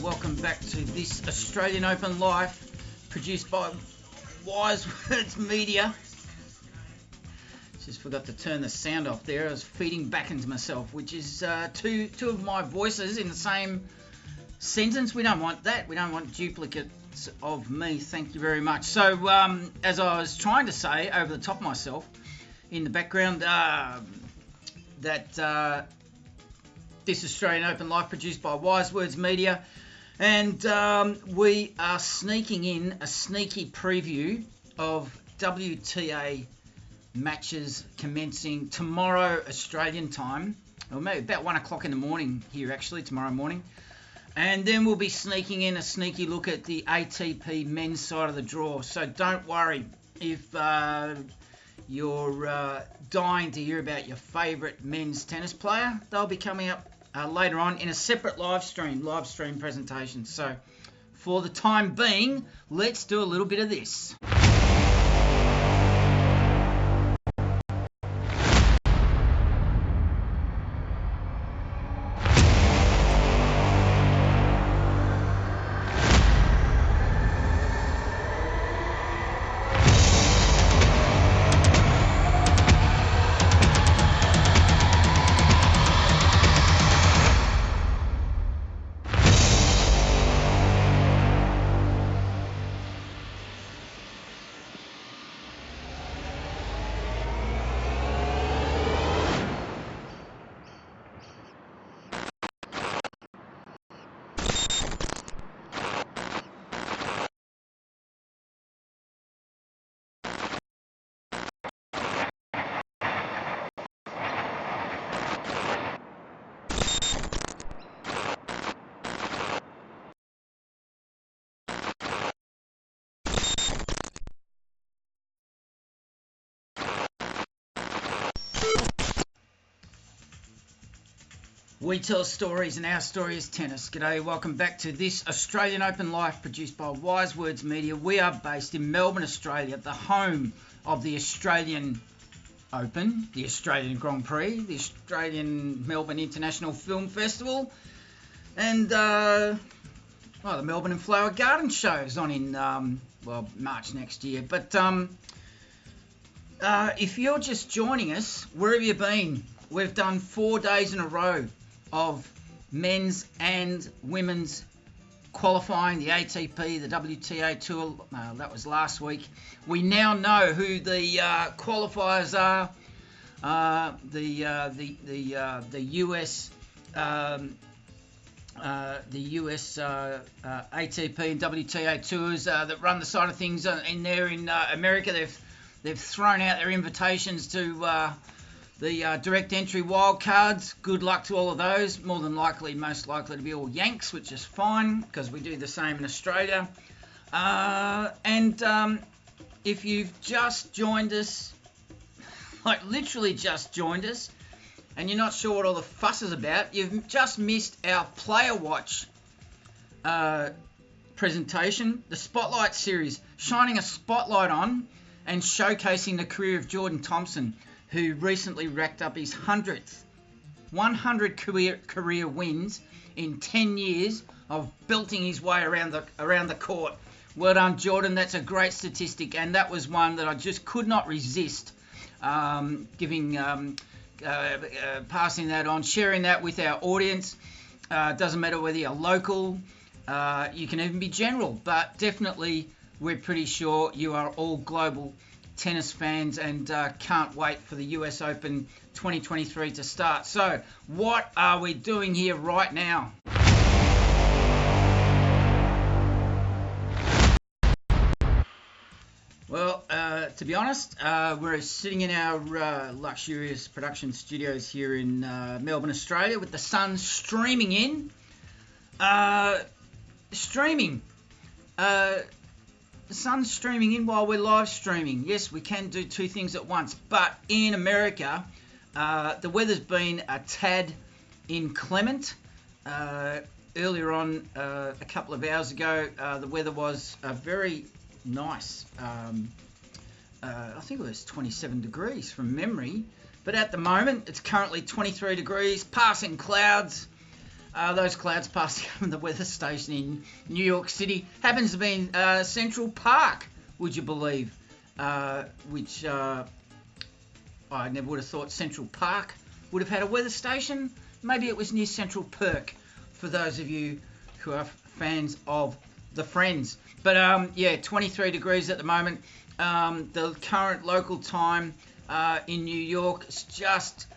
Welcome back to this Australian Open Live, produced by Wise Words Media. Just forgot to turn the sound off there. I was feeding back into myself, which is two of my voices in the same sentence. We don't want that. We don't want duplicates of me. Thank you very much. So, as I was trying to say over the top of myself in the background, this Australian Open Live produced by Wise Words Media, and we are sneaking in a sneaky preview of WTA matches commencing tomorrow Australian time, or maybe about 1 o'clock in the morning here actually, tomorrow morning. And then we'll be sneaking in a sneaky look at the ATP men's side of the draw. So don't worry if you're dying to hear about your favourite men's tennis player. They'll be coming up later on in a separate live stream presentation. So for the time being, let's do a little bit of this. We tell stories and our story is tennis. G'day, welcome back to this Australian Open Live produced by Wise Words Media. We are based in Melbourne, Australia, the home of the Australian Open, the Australian Grand Prix, the Australian Melbourne International Film Festival, and the Melbourne and Flower Garden shows on in, March next year. But if you're just joining us, where have you been? We've done 4 days in a row of men's and women's qualifying, the ATP, the WTA Tour. That was last week. We now know who the qualifiers are. The US ATP and WTA Tours that run the side of things in there in America. They've thrown out their invitations to the direct entry wildcards. Good luck to all of those. Most likely to be all Yanks, which is fine because we do the same in Australia. If you've just joined us, like literally just joined us, and you're not sure what all the fuss is about, you've just missed our Player Watch presentation, the Spotlight series, shining a spotlight on and showcasing the career of Jordan Thompson, who recently racked up his 100 career wins in 10 years of belting his way around the court. Well done, Jordan. That's a great statistic, and that was one that I just could not resist passing that on, sharing that with our audience. Doesn't matter whether you're local, you can even be general, but definitely we're pretty sure you are all global tennis fans and can't wait for the US Open 2023 to start. So what are we doing here right now? Well, to be honest, we're sitting in our luxurious production studios here in Melbourne, Australia, with the sun streaming in. The sun's streaming in while we're live streaming. Yes, we can do two things at once. But in America, The weather's been a tad inclement. Earlier on, a couple of hours ago, the weather was very nice. I think it was 27 degrees from memory. But at the moment, it's currently 23 degrees, passing clouds. Those clouds passing over the weather station in New York City happens to be in Central Park, would you believe? Which I never would have thought Central Park would have had a weather station. Maybe it was near Central Perk, for those of you who are fans of the Friends. But yeah, 23 degrees at the moment. The current local time in New York is just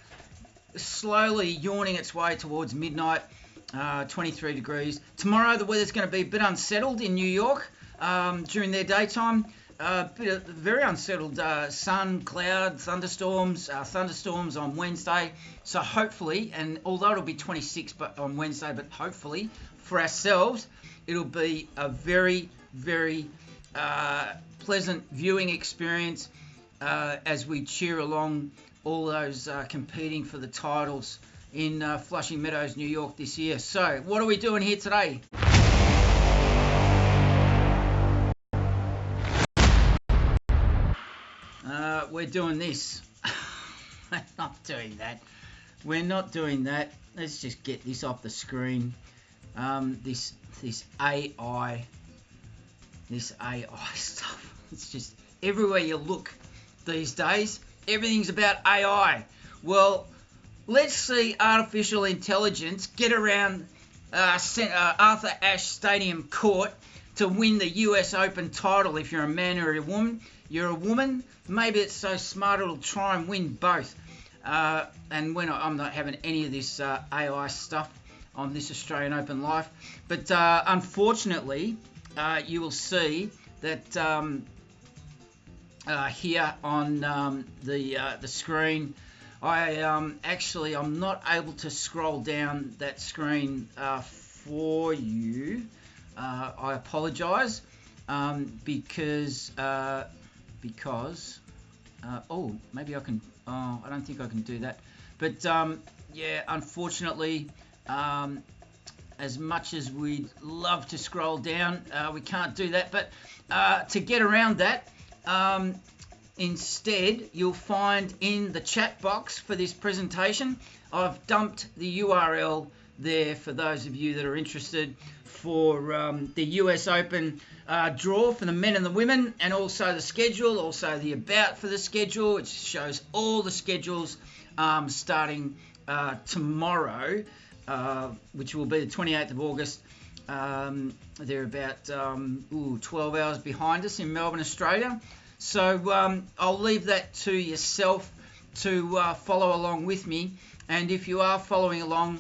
slowly yawning its way towards midnight. 23 degrees. Tomorrow the weather's going to be a bit unsettled in New York during their daytime. Very unsettled. Sun, cloud, thunderstorms on Wednesday. So hopefully, and although it'll be 26 on Wednesday, but hopefully for ourselves, it'll be a very, very pleasant viewing experience as we cheer along all those competing for the titles in Flushing Meadows, New York this year. So what are we doing here today? We're doing this. We're not doing that. We're not doing that. Let's just get this off the screen. This AI stuff. It's just everywhere you look these days. Everything's about AI. Well, let's see artificial intelligence get around Arthur Ashe Stadium Court to win the US Open title. If you're a man or a woman, maybe it's so smart it'll try and win both. And when I'm not having any of this AI stuff on this Australian Open Live. But unfortunately, you will see that here on the screen, I'm not able to scroll down that screen for you. I apologise because oh, maybe I can. Oh, I don't think I can do that. But yeah, unfortunately, as much as we'd love to scroll down, we can't do that. But to get around that, instead, you'll find in the chat box for this presentation, I've dumped the URL there for those of you that are interested for the US Open draw for the men and the women, and also the schedule, also the about for the schedule, which shows all the schedules starting tomorrow, which will be the 28th of August. They're about 12 hours behind us in Melbourne, Australia. So I'll leave that to yourself to follow along with me. And if you are following along,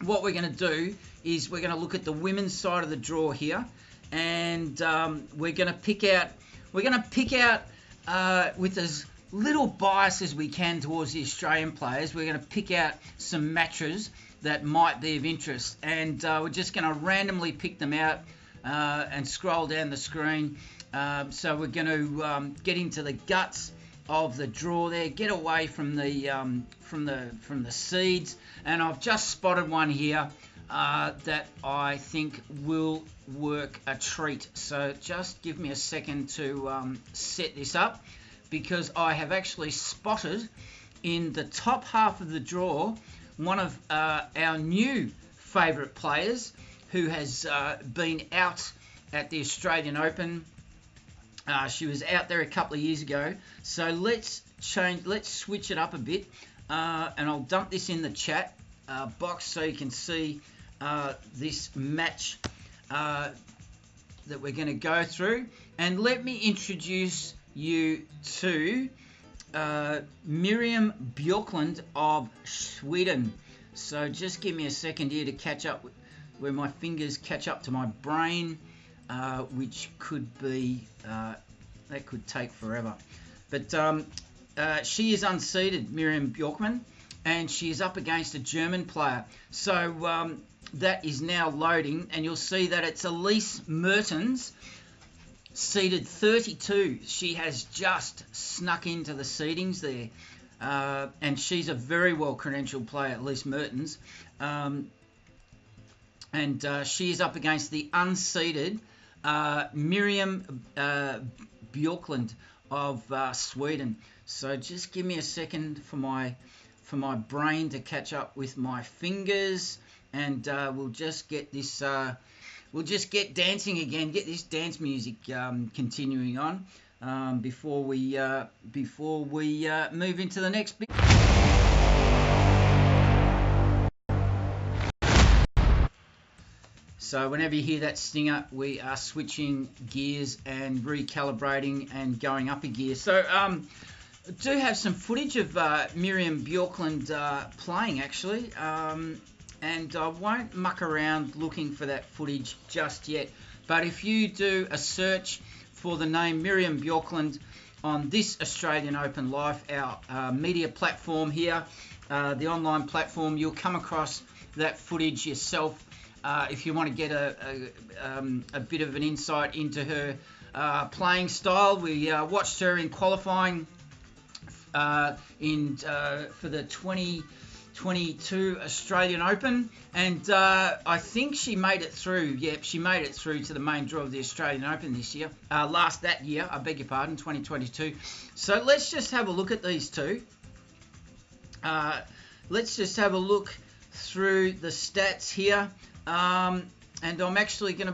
what we're going to do is we're going to look at the women's side of the draw here, and we're going to pick out with as little bias as we can towards the Australian players. We're going to pick out some matches that might be of interest, and we're just going to randomly pick them out and scroll down the screen. So we're going to get into the guts of the draw there, get away from the seeds, and I've just spotted one here that I think will work a treat. So just give me a second to set this up, because I have actually spotted in the top half of the draw one of our new favourite players who has been out at the Australian Open. She was out there a couple of years ago. So let's switch it up a bit, and I'll dump this in the chat box so you can see this match that we're going to go through. And let me introduce you to Miriam Björklund of Sweden. So just give me a second here to catch up where my fingers catch up to my brain, which could be that could take forever. But she is unseeded, Miriam Björklund, and she is up against a German player. So that is now loading, and you'll see that it's Elise Mertens, seeded 32. She has just snuck into the seedings there. and she's a very well credentialed player, Elise Mertens, and she is up against the unseeded Miriam Björklund of Sweden. So just give me a second for my brain to catch up with my fingers, and we'll just get this. We'll just get dancing again. Get this dance music continuing on before we move into the next bit. So whenever you hear that stinger, we are switching gears and recalibrating and going up a gear. So I do have some footage of Miriam Björklund playing, actually, and I won't muck around looking for that footage just yet. But if you do a search for the name Miriam Björklund on this Australian Open Live, our media platform here, the online platform, you'll come across that footage yourself. If you want to get a bit of an insight into her playing style, we watched her in qualifying for the 2022 Australian Open, and I think she made it through. Yep, she made it through to the main draw of the Australian Open this year. That year, I beg your pardon, 2022. So let's just have a look at these two. Let's just have a look through the stats here. And I'm actually going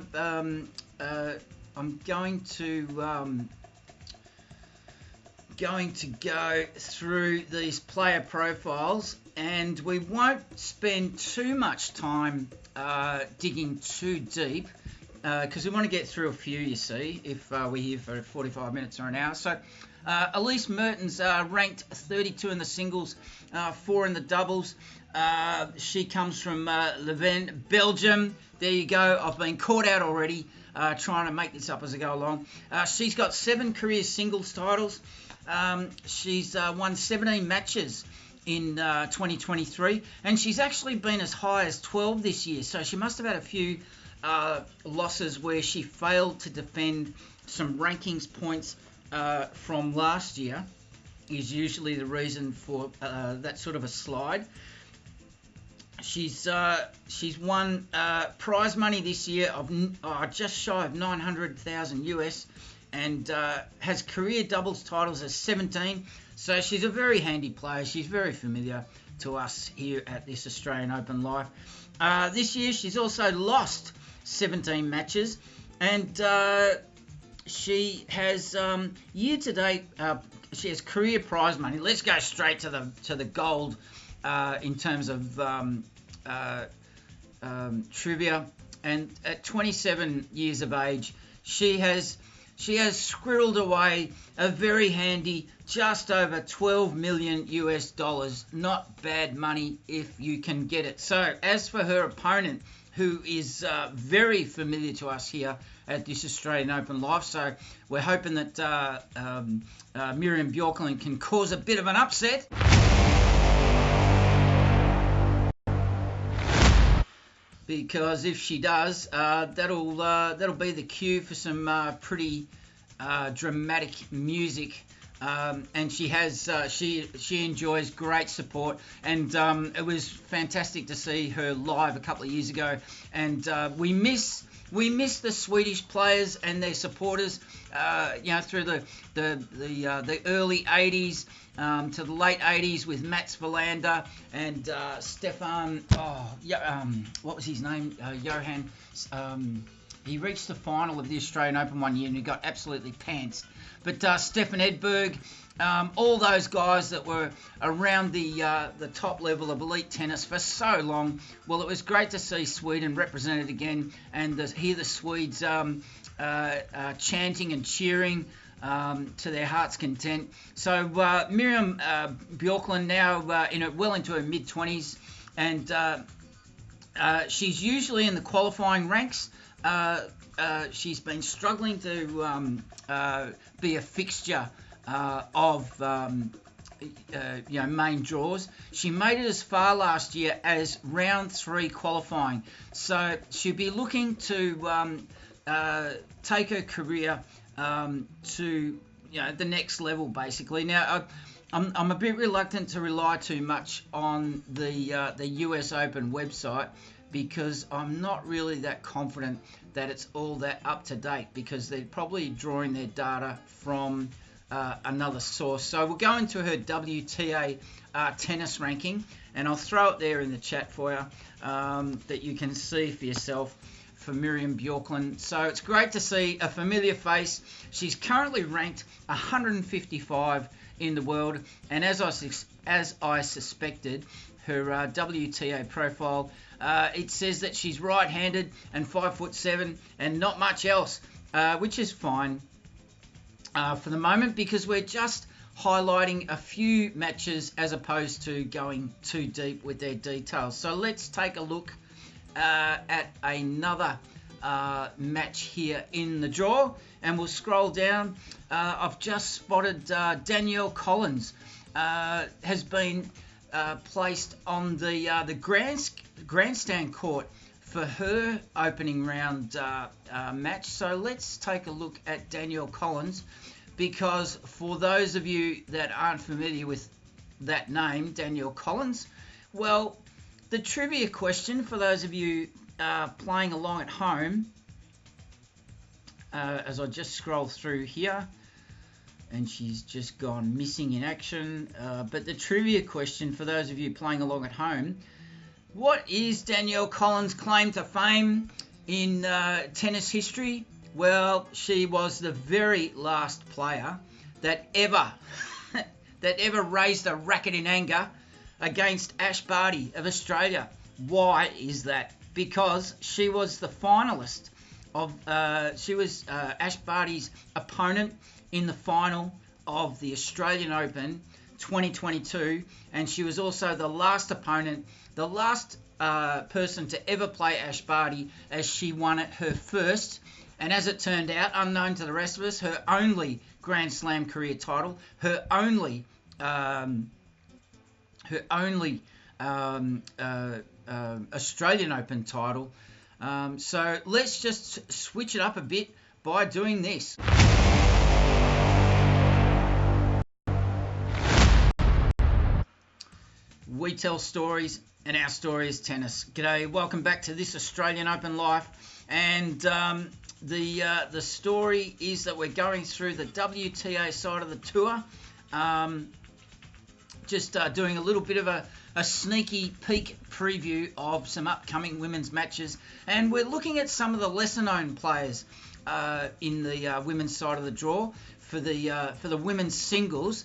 to go through these player profiles, and we won't spend too much time digging too deep because we want to get through a few, you see, if we're here for 45 minutes or an hour. So Elise Mertens ranked 32 in the singles, 4 in the doubles. She comes from Leuven, Belgium. There you go. I've been caught out already trying to make this up as I go along. She's got 7 career singles titles. She's won 17 matches in 2023, and she's actually been as high as 12 this year. So she must have had a few losses where she failed to defend some rankings points from last year, is usually the reason for that sort of a slide. She's won prize money this year of just shy of 900,000 US, and has career doubles titles as 17. So she's a very handy player. She's very familiar to us here at this Australian Open Live. This year she's also lost 17 matches, and she has year to date she has career prize money. Let's go straight to the gold in terms of trivia. And at 27 years of age, she has squirreled away a very handy just over 12 million US dollars. Not bad money if you can get it. So as for her opponent, who is very familiar to us here at this Australian Open Live, so we're hoping that Miriam Björklund can cause a bit of an upset. Because if she does, that'll be the cue for some pretty dramatic music. And she has she enjoys great support, and it was fantastic to see her live a couple of years ago. And we miss the Swedish players and their supporters, through the early 80s to the late 80s with Mats Wilander and Stefan. What was his name? Johan. He reached the final of the Australian Open one year and he got absolutely pantsed. But Stefan Edberg, all those guys that were around the top level of elite tennis for so long. Well, it was great to see Sweden represented again, and hear the Swedes chanting and cheering to their heart's content. So Miriam Björklund now well into her mid-20s, and she's usually in the qualifying ranks. She's been struggling to be a fixture of main draws. She made it as far last year as round 3 qualifying, so she'll be looking to take her career to the next level, basically. Now I'm a bit reluctant to rely too much on the US Open website, because I'm not really that confident that it's all that up to date, because they're probably drawing their data from another source. So we'll go into her WTA tennis ranking, and I'll throw it there in the chat for you, that you can see for yourself, for Miriam Bjorklund. So it's great to see a familiar face. She's currently ranked 155 in the world, and as I suspected, her WTA profile, it says that she's right-handed and 5'7" and not much else, which is fine for the moment, because we're just highlighting a few matches as opposed to going too deep with their details. So let's take a look at another match here in the draw, and we'll scroll down. I've just spotted Danielle Collins has been placed on the grandstand court for her opening round match. So let's take a look at Danielle Collins, because for those of you that aren't familiar with that name, Danielle Collins, well, the trivia question for those of you playing along at home, as I just scroll through here, and she's just gone missing in action, but the trivia question for those of you playing along at home: what is Danielle Collins' claim to fame in tennis history? Well, she was the very last player that ever raised a racket in anger against Ash Barty of Australia. Why is that? Because she was the finalist of she was Ash Barty's opponent in the final of the Australian Open 2022, and she was also the last opponent, the last person to ever play Ash Barty, as she won it her first, and as it turned out, unknown to the rest of us, her only Grand Slam career title, her only Australian Open title. So let's just switch it up a bit by doing this. We tell stories, and our story is tennis. G'day, welcome back to this Australian Open Live, and the story is that we're going through the WTA side of the tour, just doing a little bit of a sneaky peek preview of some upcoming women's matches, and we're looking at some of the lesser known players in the women's side of the draw. For the women's singles,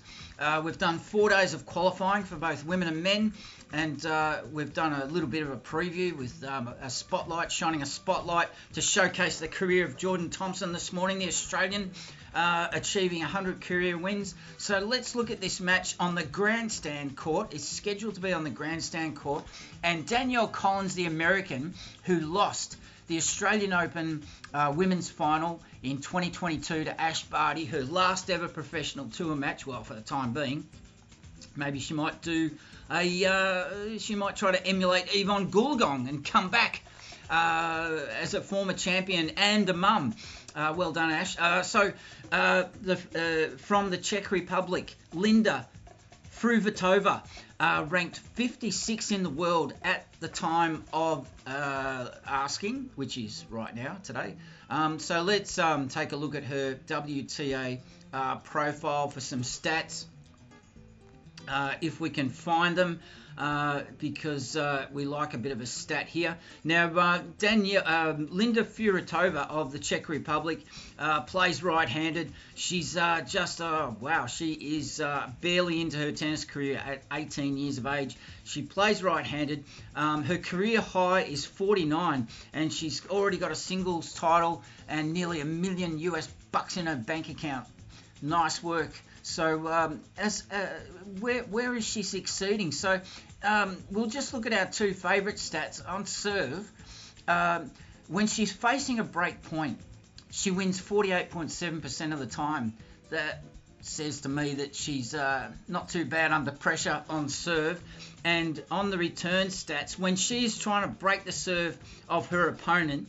we've done 4 days of qualifying for both women and men, and we've done a little bit of a preview with a spotlight, shining a spotlight to showcase the career of Jordan Thompson this morning, the Australian, achieving 100 career wins. So let's look at this match on the grandstand court. It's scheduled to be on the grandstand court, and Danielle Collins, the American, who lost the Australian Open women's final in 2022 to Ash Barty, her last ever professional tour match. Well, for the time being, maybe she might do she might try to emulate Yvonne Goolagong and come back as a former champion and a mum. Well done, Ash. From the Czech Republic, Linda Fruhvirtova, ranked 56 in the world at the time of asking, which is right now, today. So let's take a look at her WTA profile for some stats, if we can find them, because we like a bit of a stat here. Now, Linda Fruhvirtova of the Czech Republic plays right-handed. She's she is barely into her tennis career at 18 years of age. She plays right-handed. Her career high is 49, and she's already got a singles title and nearly $1 million US in her bank account. Nice work. So where is she succeeding? So we'll just look at our two favourite stats on serve. When she's facing a break point, she wins 48.7% of the time. That says to me that she's not too bad under pressure on serve. And on the return stats, when she's trying to break the serve of her opponent,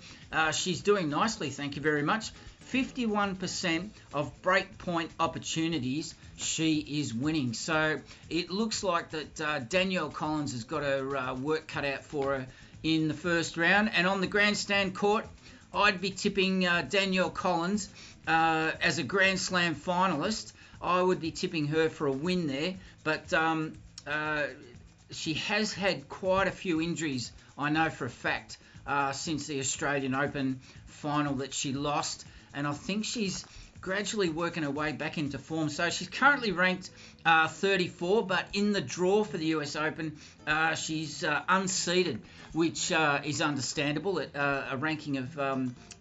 she's doing nicely, thank you very much. 51% of break point opportunities, she is winning. So it looks like that Danielle Collins has got her work cut out for her in the first round. And on the grandstand court, I'd be tipping Danielle Collins as a Grand Slam finalist. I would be tipping her for a win there. But she has had quite a few injuries, I know for a fact, since the Australian Open final that she lost. And I think she's gradually working her way back into form. So she's currently ranked 34, but in the draw for the US Open, she's unseeded, which is understandable at a ranking of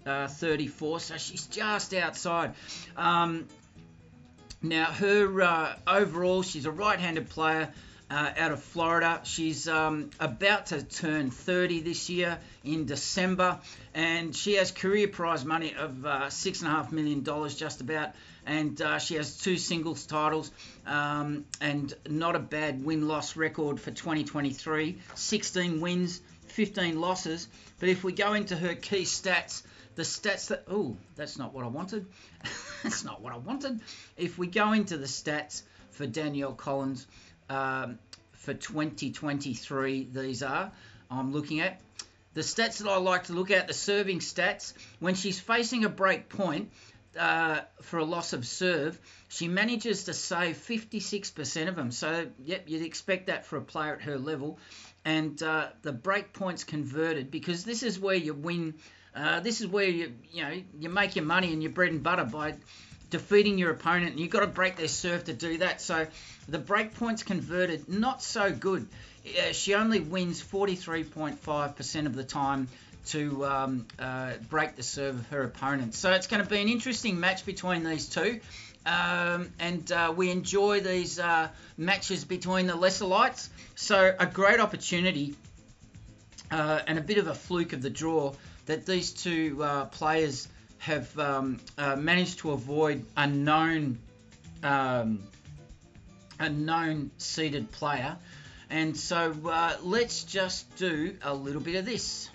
34. So she's just outside. Now, her overall, she's a right-handed player out of Florida. She's about to turn 30 this year in December, and she has career prize money of $6.5 million just about, and she has 2 singles titles and not a bad win-loss record for 2023, 16 wins, 15 losses. But if we go into her key stats, the stats that... Oh, that's not what I wanted. That's not what I wanted. If we go into the stats for Danielle Collins for 2023, these are, I'm looking at. The stats that I like to look at, the serving stats, when she's facing a break point for a loss of serve, she manages to save 56% of them. So, yep, you'd expect that for a player at her level. And the break points converted, because this is where you win. This is where you make your money and your bread and butter by defeating your opponent, and you've got to break their serve to do that. So the break points converted, not so good. She only wins 43.5% of the time to break the serve of her opponent. So it's going to be an interesting match between these two. And we enjoy these matches between the lesser lights. So a great opportunity and a bit of a fluke of the draw that these two players have managed to avoid a known seeded player. And so let's just do a little bit of this.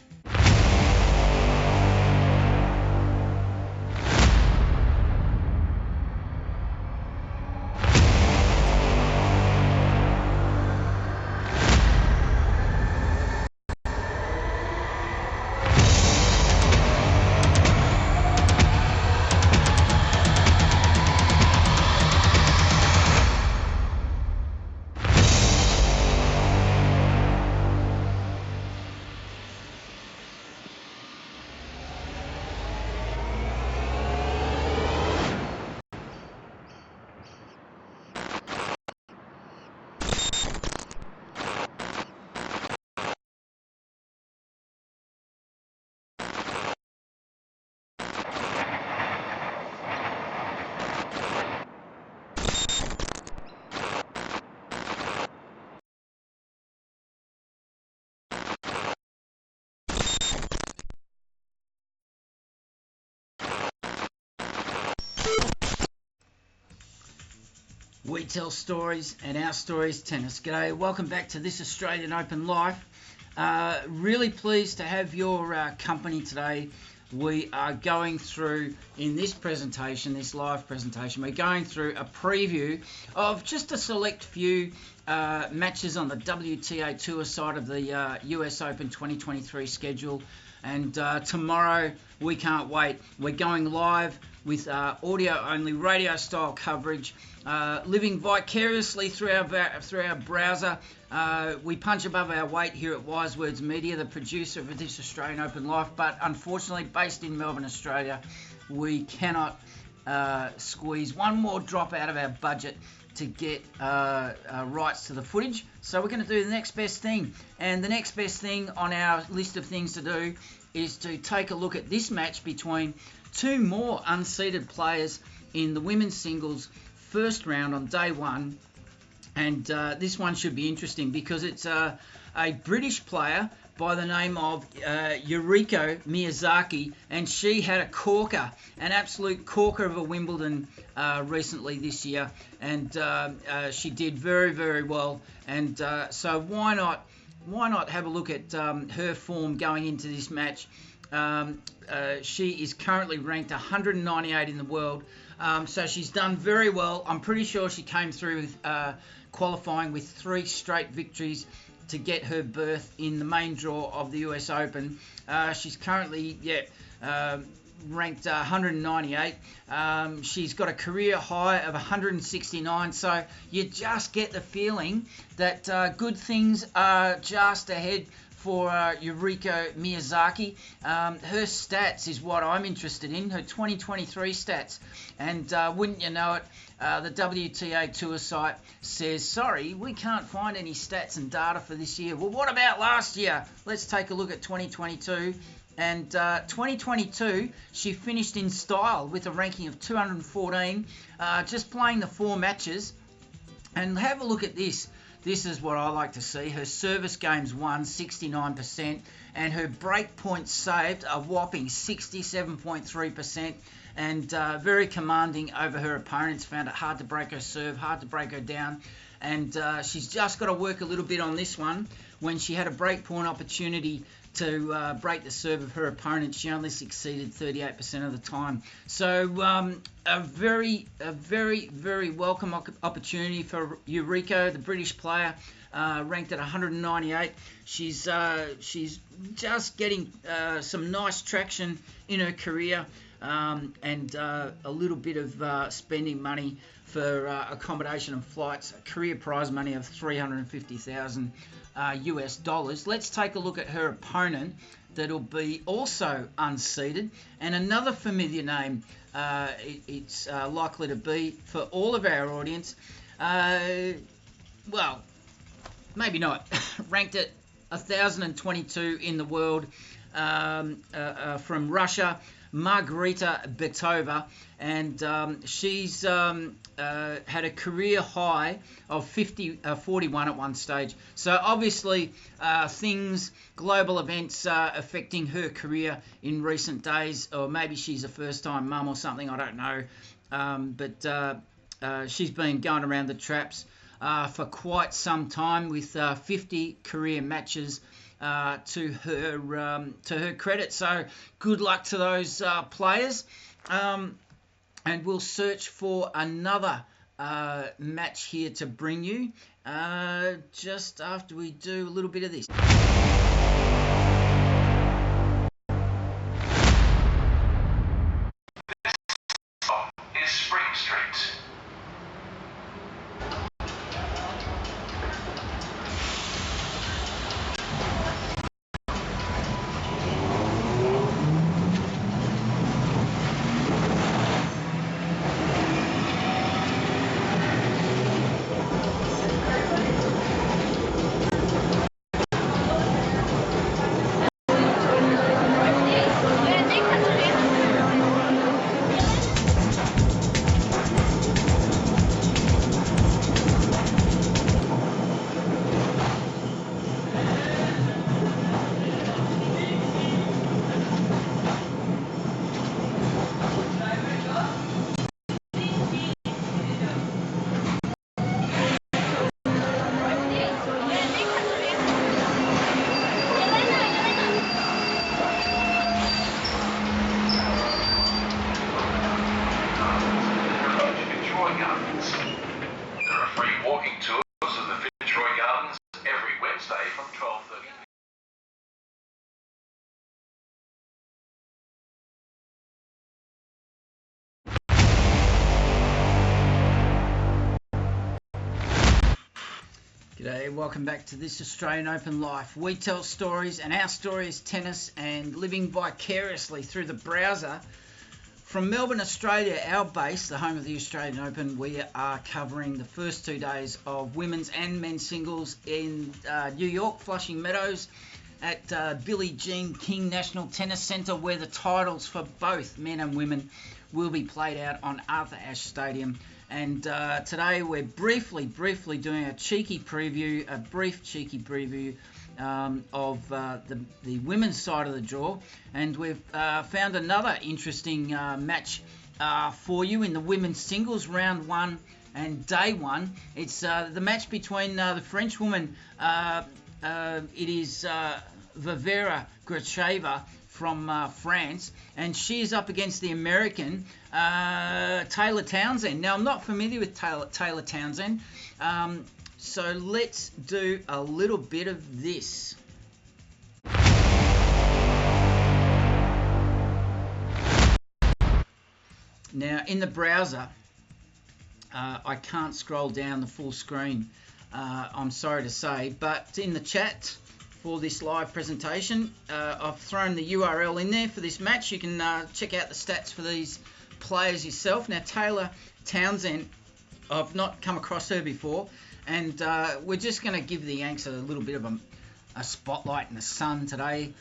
We tell stories, and our stories tennis. G'day, welcome back to this Australian Open Live. Really pleased to have your company today. We are going through, in this presentation, this live presentation, we're going through a preview of just a select few matches on the WTA Tour side of the US Open 2023 schedule. And tomorrow, we can't wait. We're going live with audio-only radio-style coverage, living vicariously through our browser. We punch above our weight here at Wise Words Media, the producer of this Australian Open Live, but unfortunately, based in Melbourne, Australia, we cannot squeeze one more drop out of our budget to get rights to the footage. So we're going to do the next best thing. And the next best thing on our list of things to do is to take a look at this match between two more unseeded players in the women's singles first round on day one. And this one should be interesting because it's a British player by the name of Yuriko Miyazaki, and she had a corker, an absolute corker of a Wimbledon recently this year, and she did very, very well. And so why not have a look at her form going into this match She is currently ranked 198 in the world, so she's done very well. I'm pretty sure she came through with, qualifying with 3 straight victories to get her berth in the main draw of the US Open. She's currently, ranked 198. She's got a career high of 169, so you just get the feeling that good things are just ahead for Yuriko Miyazaki. Her stats is what I'm interested in, her 2023 stats. And wouldn't you know it, the WTA Tour site says, sorry, we can't find any stats and data for this year. Well, what about last year? Let's take a look at 2022. And 2022, she finished in style with a ranking of 214, just playing the 4 matches. And have a look at this. This is what I like to see. Her service games won 69%, and her break points saved a whopping 67.3%, and very commanding over her opponents. Found it hard to break her serve, hard to break her down, and she's just got to work a little bit on this one. When she had a break point opportunity to break the serve of her opponent, she only succeeded 38% of the time. So a very, very welcome opportunity for Yuriko, the British player, ranked at 198. She's just getting some nice traction in her career, and a little bit of spending money for accommodation and flights, career prize money of $350,000 US dollars. Let's take a look at her opponent that'll be also unseeded, and another familiar name it's likely to be for all of our audience. Well, maybe not. Ranked at 1,022 in the world, from Russia, Margarita Betova, and she's had a career high of 41 at one stage. So obviously global events affecting her career in recent days, or maybe she's a first-time mum or something, I don't know. But she's been going around the traps for quite some time with 50 career matches to her credit. So good luck to those players, and we'll search for another match here to bring you just after we do a little bit of this. This is Spring Street. G'day, welcome back to This Australian Open Life. We tell stories, and our story is tennis and living vicariously through the browser. From Melbourne, Australia, our base, the home of the Australian Open, we are covering the first 2 days of women's and men's singles in New York, Flushing Meadows, at Billie Jean King National Tennis Centre, where the titles for both men and women will be played out on Arthur Ashe Stadium. And today we're briefly doing a brief cheeky preview of the women's side of the draw. And we've found another interesting match for you in the women's singles, round 1 and day 1. It's the match between the French woman, it is Vivera Gracheva from France, and she's up against the American Taylor Townsend. Now, I'm not familiar with Taylor Townsend, so let's do a little bit of this. Now, in the browser, I can't scroll down the full screen, I'm sorry to say, but in the chat for this live presentation, I've thrown the URL in there for this match. You can check out the stats for these players yourself. Now, Taylor Townsend, I've not come across her before, and we're just going to give the Yanks a little bit of a spotlight in the sun today.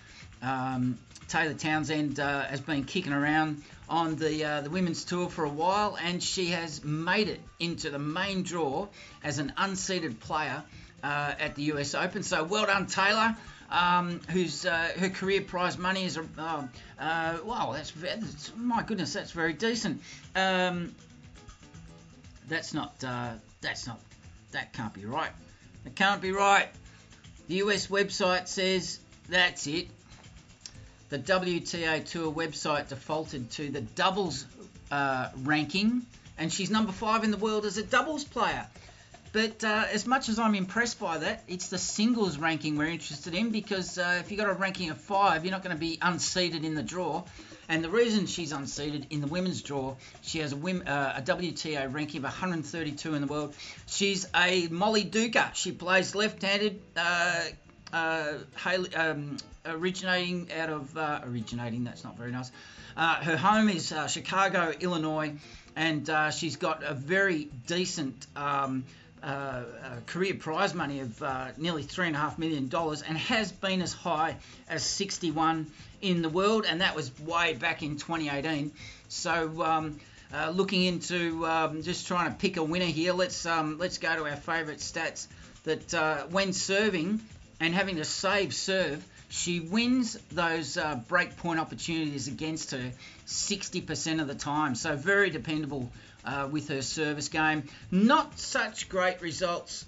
Taylor Townsend has been kicking around on the women's tour for a while, and she has made it into the main draw as an unseeded player at the US Open. So well done, Taylor, whose her career prize money is wow, that's my goodness, that's very decent. That can't be right. It can't be right. The US website says that's it. The WTA Tour website defaulted to the doubles ranking, and she's number 5 in the world as a doubles player. But as much as I'm impressed by that, it's the singles ranking we're interested in, because if you've got a ranking of 5, you're not going to be unseeded in the draw. And the reason she's unseeded in the women's draw, she has a WTA ranking of 132 in the world. She's a Molly Duca. She plays left-handed, originating out of that's not very nice. Her home is Chicago, Illinois, and she's got a very decent career prize money of nearly $3.5 million, and has been as high as 61 in the world, and that was way back in 2018. So looking into just trying to pick a winner here, let's go to our favourite stats. That when serving and having to serve, she wins those break point opportunities against her 60% of the time. So very dependable with her service game. Not such great results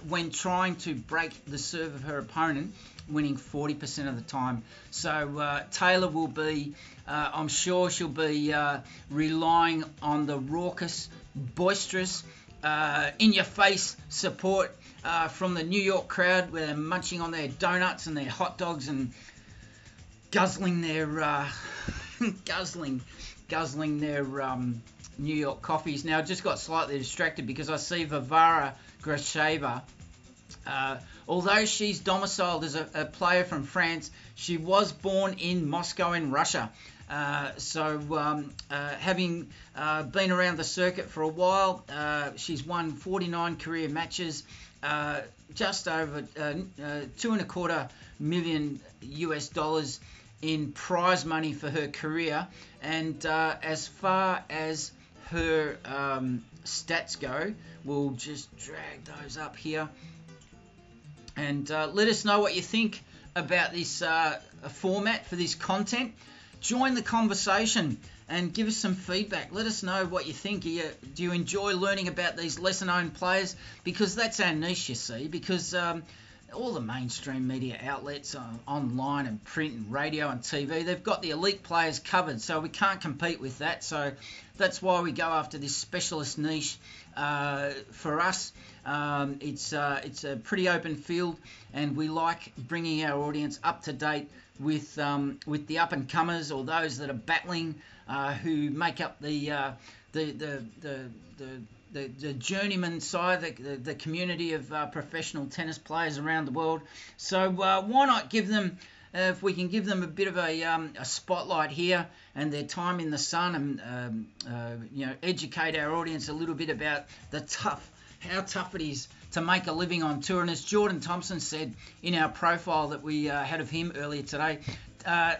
when trying to break the serve of her opponent, winning 40% of the time. So Taylor will be, I'm sure she'll be relying on the raucous, boisterous, in-your-face support from the New York crowd, where they're munching on their donuts and their hot dogs and guzzling their guzzling their New York coffees. Now, I just got slightly distracted because I see Vivera Gracheva. Although she's domiciled as a player from France, she was born in Moscow in Russia. Having been around the circuit for a while, she's won 49 career matches, just over $2.25 million US in prize money for her career. And as far as her stats go, we'll just drag those up here, and let us know what you think about this format for this content. Join the conversation and give us some feedback. Let us know what you think. Do you enjoy learning about these lesser-known players? Because that's our niche, you see. Because all the mainstream media outlets, online and print and radio and TV, they've got the elite players covered, so we can't compete with that. So that's why we go after this specialist niche. For us, it's a pretty open field, and we like bringing our audience up to date with the up and comers, or those that are battling, who make up the journeyman side, the community of professional tennis players around the world. So why not give them, if we can give them a bit of a spotlight here and their time in the sun, and educate our audience a little bit about how tough it is to make a living on tour. And as Jordan Thompson said in our profile that we had of him earlier today,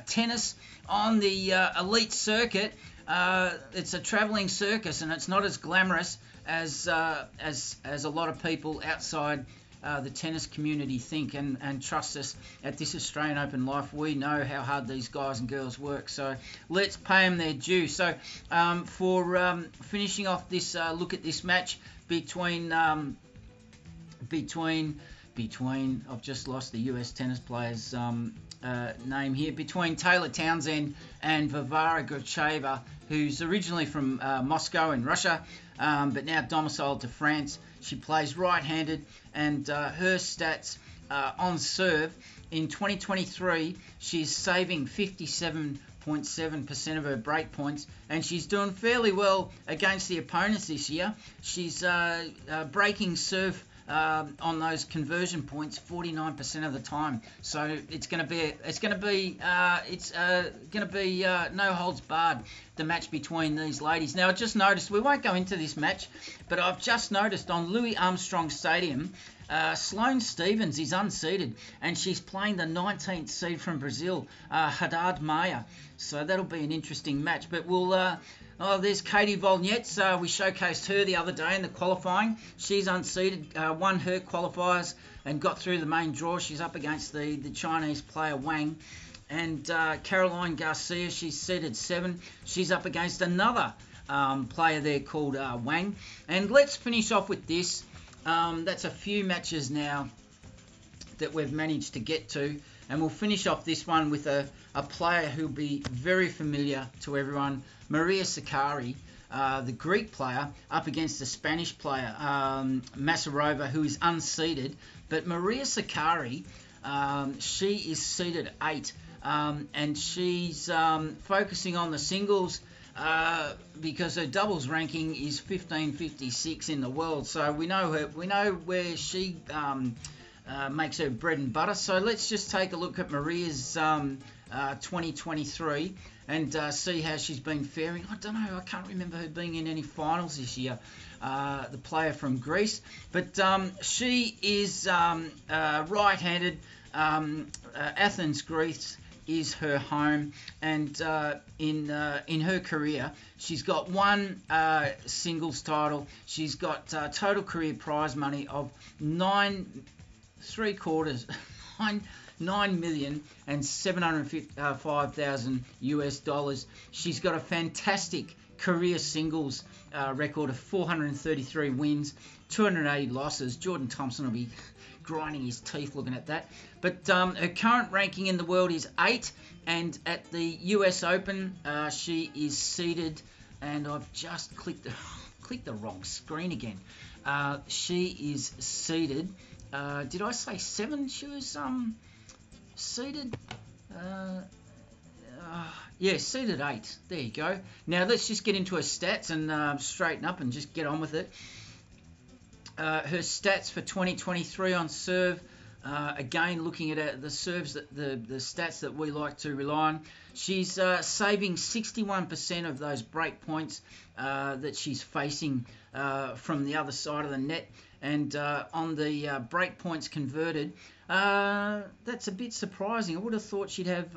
tennis on the elite circuit, it's a travelling circus, and it's not as glamorous as a lot of people outside the tennis community think. And trust us, at this Australian Open Life, we know how hard these guys and girls work. So let's pay them their due. So for finishing off this look at this match between I've just lost the US tennis players' name here, between Taylor Townsend and Varvara Gracheva, who's originally from Moscow in Russia, but now domiciled to France. She plays right-handed, and her stats on serve in 2023, she's saving 57.7% of her break points, and she's doing fairly well against the opponents this year. She's breaking serve on those conversion points 49% of the time. So it's going to be no holds barred, the match between these ladies. Now I just noticed, we won't go into this match, but I've just noticed on Louis Armstrong Stadium, Sloane Stephens is unseeded, and she's playing the 19th seed from Brazil, Haddad Maia. So that'll be an interesting match. But we'll there's Katie Volnetz. We showcased her the other day in the qualifying. She's unseeded, won her qualifiers and got through the main draw. She's up against the Chinese player Wang. And Caroline Garcia, she's seeded 7. She's up against another player there called Wang. And let's finish off with this. That's a few matches now that we've managed to get to. And we'll finish off this one with a player who'll be very familiar to everyone, Maria Sakkari, the Greek player, up against the Spanish player, Masarova, who is unseeded. But Maria Sakkari, she is seeded 8, and she's focusing on the singles because her doubles ranking is 1556 in the world. So we know where she makes her bread and butter. So let's just take a look at Maria's 2023 and see how she's been faring. I don't know, I can't remember her being in any finals this year, the player from Greece. But she is right-handed. Athens, Greece is her home, and in her career she's got 1 singles title. She's got total career prize money of $9,705,000 US. She's got a fantastic career singles record of 433 wins, 280 losses. Jordan Thompson will be grinding his teeth looking at that. But her current ranking in the world is 8, and at the US Open she is seeded, and I've just clicked the wrong screen again. She is seeded. Did I say 7? She was seeded. Yeah, seeded 8. There you go. Now let's just get into her stats and straighten up and just get on with it. Her stats for 2023 on serve. Again, looking at the serves, the stats that we like to rely on. She's saving 61% of those break points that she's facing from the other side of the net. And on the break points converted, that's a bit surprising. I would have thought she'd have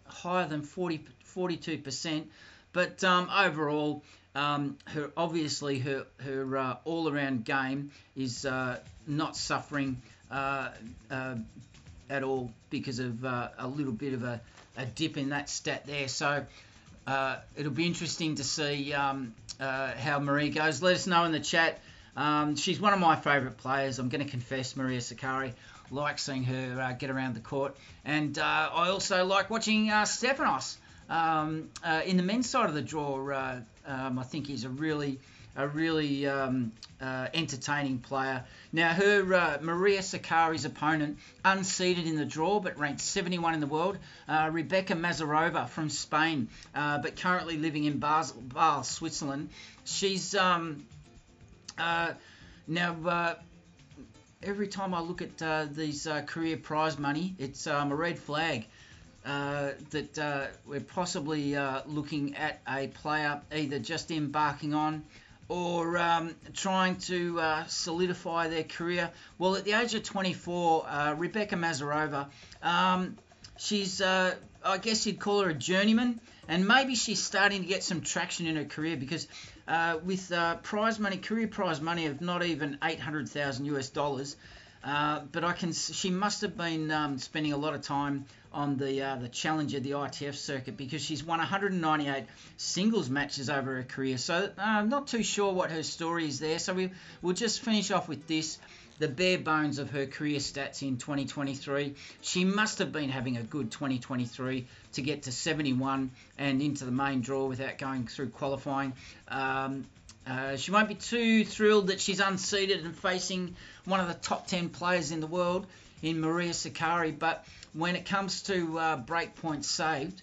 higher than 42%. But overall, her all-around game is not suffering at all because of a little bit of a dip in that stat there. So it'll be interesting to see how Marie goes. Let us know in the chat. She's one of my favourite players. I'm going to confess, Maria Sakkari. Like seeing her get around the court. And I also like watching Stefanos in the men's side of the draw. I think he's a really entertaining player. Now, her Maria Sakkari's opponent, unseeded in the draw but ranked 71 in the world, Rebecca Mazarova from Spain, but currently living in Basel, Switzerland. She's now every time I look at these career prize money, it's a red flag. That we're possibly looking at a player either just embarking on or trying to solidify their career. Well, at the age of 24, Rebecca Mazarova, she's, I guess you'd call her a journeyman, and maybe she's starting to get some traction in her career because with prize money, career prize money of not even $800,000 US, but she must have been spending a lot of time on the Challenger, the ITF circuit, because she's won 198 singles matches over her career. So I'm not too sure what her story is there. So we'll just finish off with this. the bare bones of her career stats in 2023. She must have been having a good 2023 to get to 71 and into the main draw without going through qualifying. She won't be too thrilled that she's unseeded and facing one of the top 10 players in the world in Maria Sakkari, but when it comes to break points saved,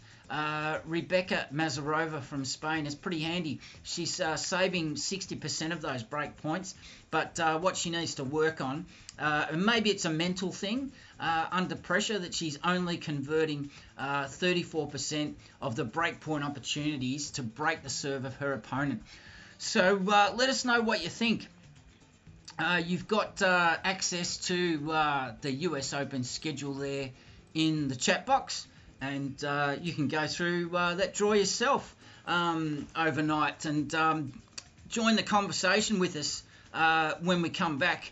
Rebecca Mazarova from Spain is pretty handy. She's saving 60% of those break points, but what she needs to work on, and maybe it's a mental thing under pressure, that she's only converting 34% of the break point opportunities to break the serve of her opponent. So let us know what you think. You've got access to the US Open schedule there in the chat box, and you can go through that draw yourself overnight and join the conversation with us when we come back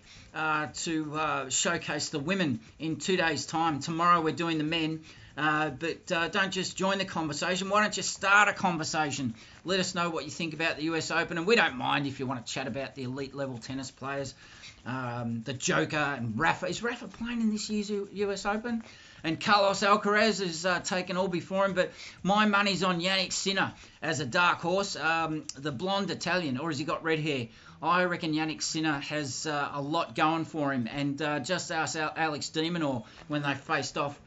to showcase the women in 2 days' time. Tomorrow we're doing the men, but don't just join the conversation. Why don't you start a conversation? Let us know what you think about the US Open, and we don't mind if you want to chat about the elite level tennis players, the Joker and Rafa. Is Rafa playing in this year's US Open? And Carlos Alcaraz has taken all before him, but my money's on Yannick Sinner as a dark horse, the blonde Italian, or has he got red hair? I reckon Yannick Sinner has a lot going for him, and just ask Alex de Minaur when they faced off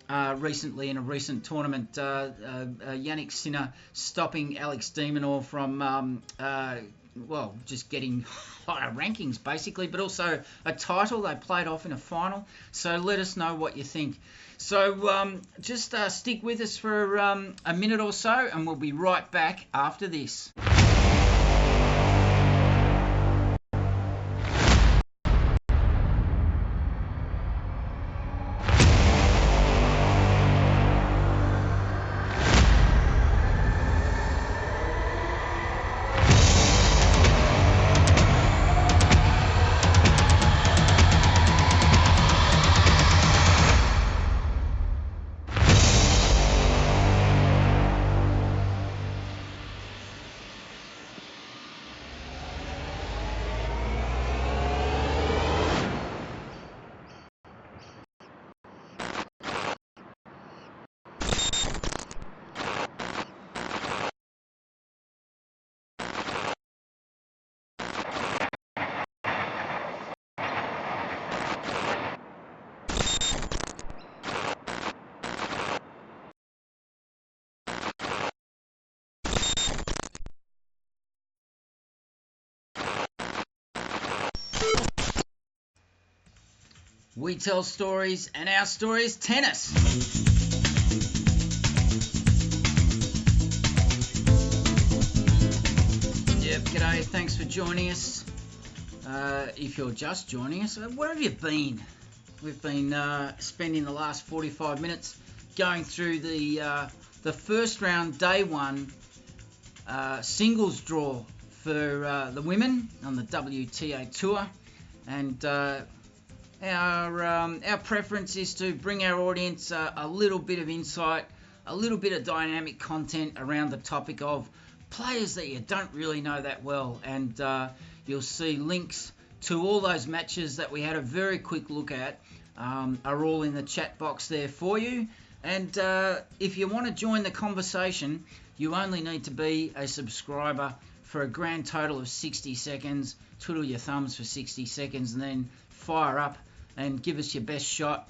recently in a recent tournament. Yannick Sinner stopping Alex de Minaur from just getting higher rankings basically, but also a title they played off in a final. So let us know what you think. So just stick with us for a minute or so, and we'll be right back after this. We tell stories, and our story is tennis. Yep, g'day, thanks for joining us. If you're just joining us, where have you been? We've been spending the last 45 minutes going through the first round, day one, singles draw for the women on the WTA Tour, and our preference is to bring our audience a little bit of insight, a little bit of dynamic content around the topic of players that you don't really know that well, and you'll see links to all those matches that we had a very quick look at are all in the chat box there for you. And if you want to join the conversation, you only need to be a subscriber for a grand total of 60 seconds. Twiddle your thumbs for 60 seconds and then fire up and give us your best shot.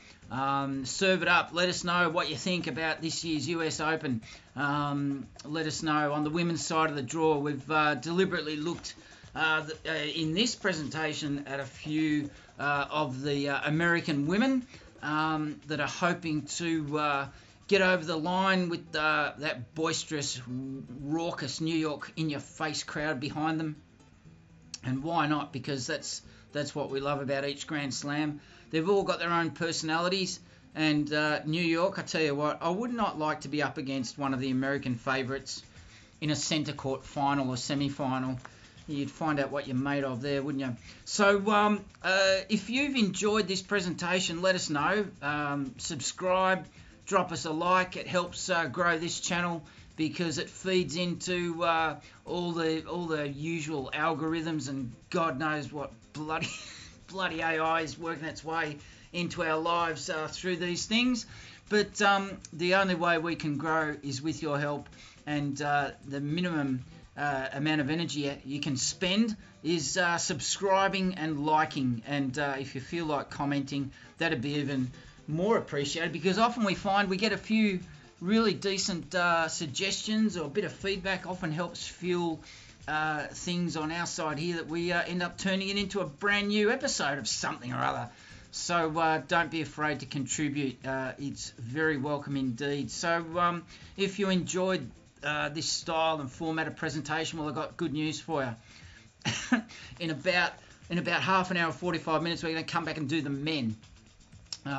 Serve it up. Let us know what you think about this year's US Open. Let us know on the women's side of the draw. We've deliberately looked in this presentation at a few of the American women that are hoping to get over the line with that boisterous, raucous New York in-your-face crowd behind them. And why not? Because that's what we love about each Grand Slam. They've all got their own personalities. And New York, I tell you what, I would not like to be up against one of the American favourites in a centre court final or semi-final. You'd find out what you're made of there, wouldn't you? So if you've enjoyed this presentation, let us know. Subscribe, drop us a like. It helps grow this channel because it feeds into all the usual algorithms and God knows what bloody bloody AI is working its way into our lives through these things. But the only way we can grow is with your help, and the minimum amount of energy you can spend is subscribing and liking, and if you feel like commenting, that'd be even more appreciated, because often we find we get a few really decent suggestions, or a bit of feedback often helps fuel things on our side here, that we end up turning it into a brand new episode of something or other. So don't be afraid to contribute. It's very welcome indeed. So if you enjoyed this style and format of presentation, well, I've got good news for you. in about half an hour, 45 minutes, we're going to come back and do the men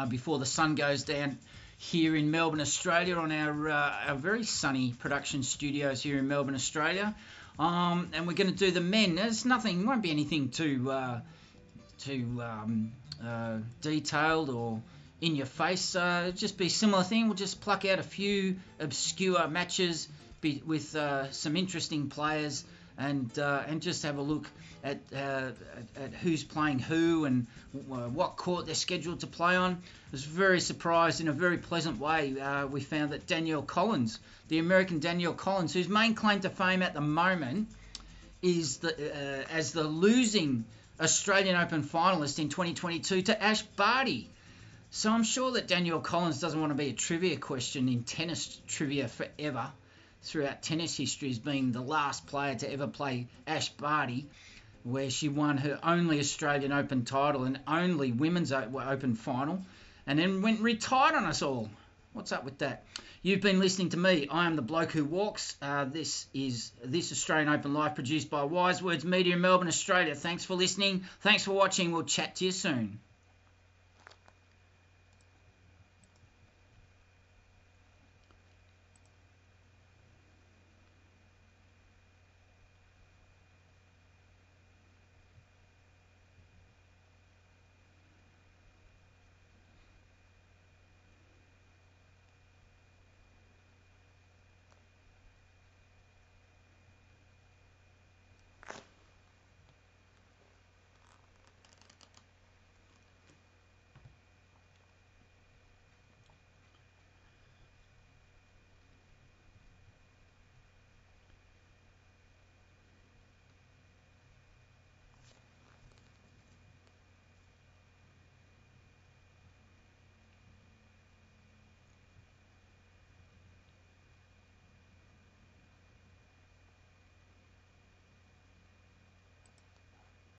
before the sun goes down here in Melbourne, Australia, on our very sunny production studios here in Melbourne, Australia. And we're going to do the men. There's nothing, won't be anything too detailed or in your face. Just be a similar thing. We'll just pluck out a few obscure matches with some interesting players, and just have a look at who's playing who and what court they're scheduled to play on. I was very surprised in a very pleasant way. We found that Danielle Collins, the American Danielle Collins, whose main claim to fame at the moment is as the losing Australian Open finalist in 2022 to Ash Barty. So I'm sure that Danielle Collins doesn't want to be a trivia question in tennis trivia forever, throughout tennis history, as being the last player to ever play Ash Barty, where she won her only Australian Open title and only Women's Open final, and then went and retired on us all. What's up with that? You've been listening to me. I am the bloke who walks. This is This Australian Open Live, produced by Wise Words Media in Melbourne, Australia. Thanks for listening. Thanks for watching. We'll chat to you soon.